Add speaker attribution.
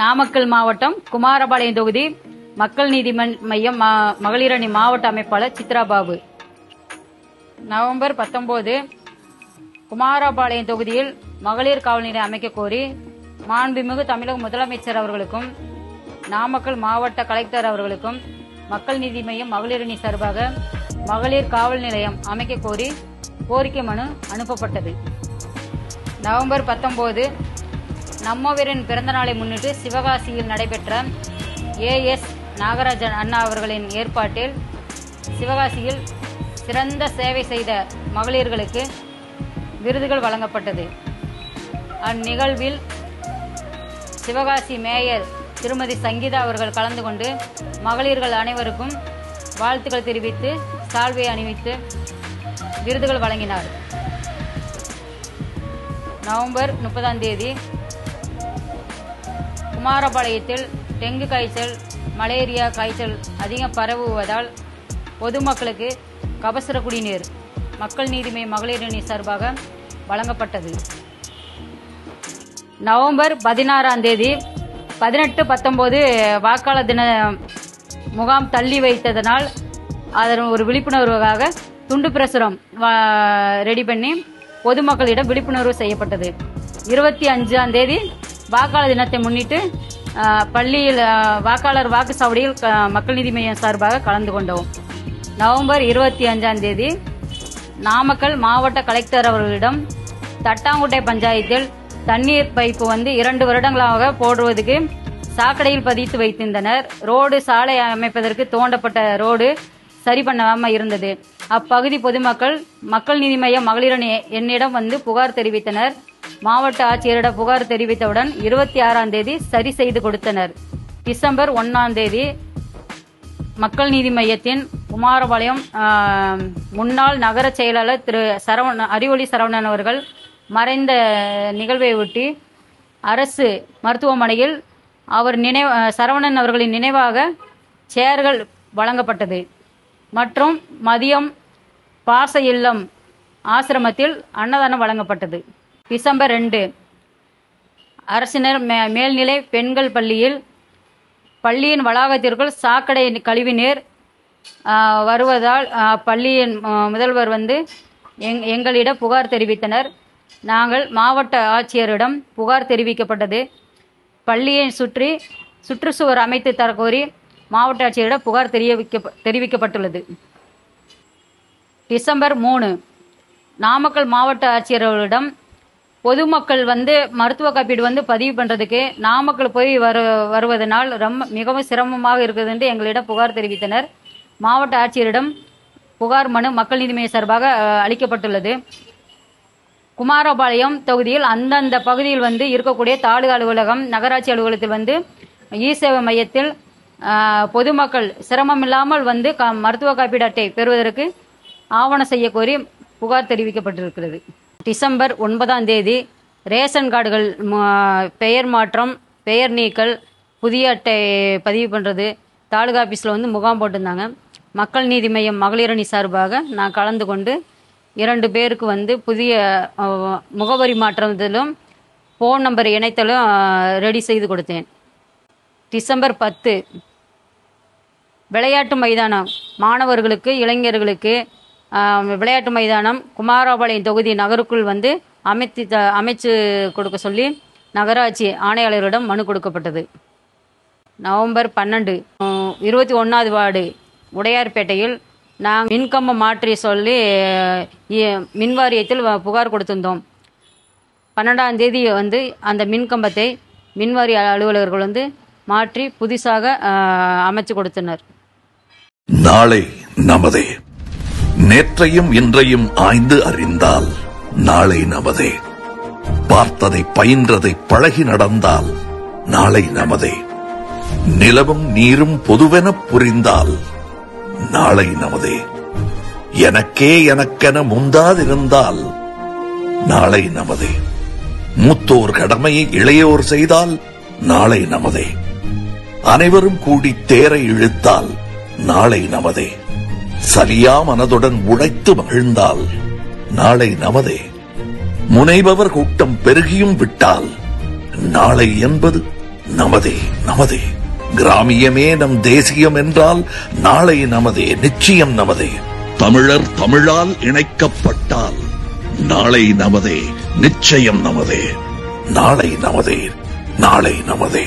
Speaker 1: நாமக்கல் மாவட்டம் குமாரபாளையம் தொகுதி மக்கள் நீதி மையம் மகளிரணி மாவட்ட அமைப்பாளர் சித்ரா பாபு. நவம்பர் 19 குமாரபாளையம் தொகுதியில் மகளிர் காவல் நிலையம் அமைக்க கோரி மாண்புமிகு தமிழக முதலமைச்சர் அவர்களுக்கும் நாமக்கல் மாவட்ட கலெக்டர் அவர்களுக்கும் மக்கள் நீதி மையம் மகளிரணி சார்பாக மகளிர் காவல் நிலையம் அமைக்க கோரி கோரிக்கை மனு அனுப்பப்பட்டது. நவம்பர் 19 நம்மவரின் பிறந்த நாளை முன்னிட்டு சிவகாசியில் நடைபெற்ற AS நாகராஜன் அண்ணா அவர்களின் ஏற்பாட்டில் சிவகாசியில் சிறந்த சேவை செய்த மகளிர்களுக்கு விருதுகள் வழங்கப்பட்டது. அந்நிகழ்வில் சிவகாசி மேயர் திருமதி சங்கீதா அவர்கள் கலந்து கொண்டு மகளிர்கள் அனைவருக்கும் வாழ்த்துக்கள் தெரிவித்து சால்வை அணிவித்து விருதுகள் வழங்கினார். நவம்பர் 30 குமாரபாளையத்தில் டெங்கு காய்ச்சல், மலேரியா காய்ச்சல் அதிகம் பரவுவதால் பொதுமக்களுக்கு கபசுர குடிநீர் மக்கள் நீதிமை மகளிரணி சார்பாக வழங்கப்பட்டது. நவம்பர் 16 18, 19 வாக்காளர் தின முகாம் தள்ளி வைத்ததனால் அதன் ஒரு விழிப்புணர்வுக்காக துண்டு பிரசுரம் ரெடி பண்ணி பொதுமக்களிடம் விழிப்புணர்வு செய்யப்பட்டது. 25 வாக்காளர் தினத்தை முன்னிட்டு பள்ளியில் வாக்காளர் வாக்குச்சாவடியில் மக்கள் நீதி மையம் சார்பாக கலந்து கொண்டோம். நவம்பர் 25 நாமக்கல் மாவட்ட கலெக்டர் அவர்களிடம் தட்டாங்குட்டை பஞ்சாயத்தில் தண்ணீர் பைப்பு 2 வருடங்களாக போடுவதற்கு சாக்கடையில் பதித்து வைத்திருந்தனர். ரோடு சாலை அமைப்பதற்கு தோண்டப்பட்ட ரோடு சரி பண்ணாமல் இருந்தது. அப்பகுதி பொதுமக்கள் மக்கள் நீதி மையம் மகளிரணி என்னிடம் புகார் தெரிவித்தனர். மாவட்ட ஆட்சியரிடம் புகார் தெரிவித்தவுடன் 26 சரி செய்து கொடுத்தனர். டிசம்பர் 1 மக்கள் நீதி மையத்தின் குமாரபாளையம் முன்னாள் நகர செயலாளர் திரு அறிவொளி சரவணன் அவர்கள் மறைந்த நிகழ்வை ஒட்டி அரசு மருத்துவமனையில் சரவணன் அவர்களின் நினைவாக சேர்கள் வழங்கப்பட்டது. மற்றும் மதியம் பாச இல்லம் ஆசிரமத்தில் அன்னதானம் வழங்கப்பட்டது. டிசம்பர் 2 அரசினர் மேல்நிலை பெண்கள் பள்ளியில் பள்ளியின் வளாகத்திற்குள் சாக்கடை கழிவுநீர் வருவதால் பள்ளியின் முதல்வர் எங்களிடம் புகார் தெரிவித்தனர். நாங்கள் மாவட்ட ஆட்சியரிடம் புகார் தெரிவிக்கப்பட்டது. பள்ளியை சுற்றுச்சுவர் அமைத்து தரக்கோரி மாவட்ட ஆட்சியரிடம் புகார் தெரிவிக்கப்பட்டுள்ளது. டிசம்பர் 3 நாமக்கல் மாவட்ட ஆட்சியர்களிடம் பொதுமக்கள் மருத்துவ காப்பீடு பதிவு பண்ணுறதுக்கு நாமக்கல் போய் வருவதனால் மிகவும் சிரமமாக இருக்குது என்று எங்களிடம் புகார் தெரிவித்தனர். மாவட்ட ஆட்சியரிடம் புகார் மனு மக்கள் நீதி மைய சார்பாக அளிக்கப்பட்டுள்ளது. குமாரபாளையம் தொகுதியில் அந்தந்த பகுதியில் இருக்கக்கூடிய தாலுகா அலுவலகம், நகராட்சி அலுவலகத்தில் இ-சேவை மையத்தில் பொதுமக்கள் சிரமமில்லாமல் மருத்துவ காப்பீடு அட்டை பெறுவதற்கு ஆவணம் செய்ய கோரி புகார் தெரிவிக்கப்பட்டிருக்கிறது. டிசம்பர் 9 ரேஷன் கார்டுகள் பெயர் மாற்றம், பெயர் நீக்கல், புதிய அட்டை பதிவு பண்ணுறது தாலுகா ஆஃபீஸில் முகாம் போட்டிருந்தாங்க. மக்கள் நீதி மையம் மகளிரணி சார்பாக நான் கலந்து கொண்டு 2 பேருக்கு புதிய முகவரி மாற்றத்திலும் ஃபோன் நம்பர் இணைத்தலும் ரெடி செய்து கொடுத்தேன். டிசம்பர் 10 விளையாட்டு மைதானம் மாணவர்களுக்கு இளைஞர்களுக்கு விளையாட்டு மைதானம் குமாரபாளையம் தொகுதி நகருக்குள் அமைச்சு கொடுக்க சொல்லி நகராட்சி ஆணையாளரிடம் மனு கொடுக்கப்பட்டது. நவம்பர் 12 21 வார்டு உடையார்பேட்டையில் நாங்கள் மின்கம்பம் மாற்றி சொல்லி மின்வாரியத்தில் புகார் கொடுத்திருந்தோம். 12 அந்த மின்கம்பத்தை மின்வாரிய அலுவலர்கள் மாற்றி புதிசாக அமைச்சு கொடுத்தனர்.
Speaker 2: நாளை நமதே. நேற்றையும் இன்றையும் ஆய்ந்து அறிந்தால் நாளை நமதே. பார்த்ததை பயின்றதை பழகி நடந்தால் நாளை நமதே. நிலவும் நீரும் பொதுவென புரிந்தால் நாளை நமதே. எனக்கென முந்தாதிருந்தால் நாளை நமதே. மூத்தோர் கடமையை இளையோர் செய்தால் நாளை நமதே. அனைவரும் கூடி தேரை இழுத்தால் நாளை நமதே. சலியா மனதுடன் உழைத்து மகிழ்ந்தால் நாளை நமதே. முனைபவர் கூட்டம் பெருகியும் விட்டால் நாளை என்பது நமதே நமதே. கிராமியமே நம் தேசியம் என்றால் நாளை நமதே, நிச்சயம் நமதே. தமிழர் தமிழால் இணைக்கப்பட்டால் நாளை நமதே, நிச்சயம் நமதே. நாளை நமதே, நாளை நமதே.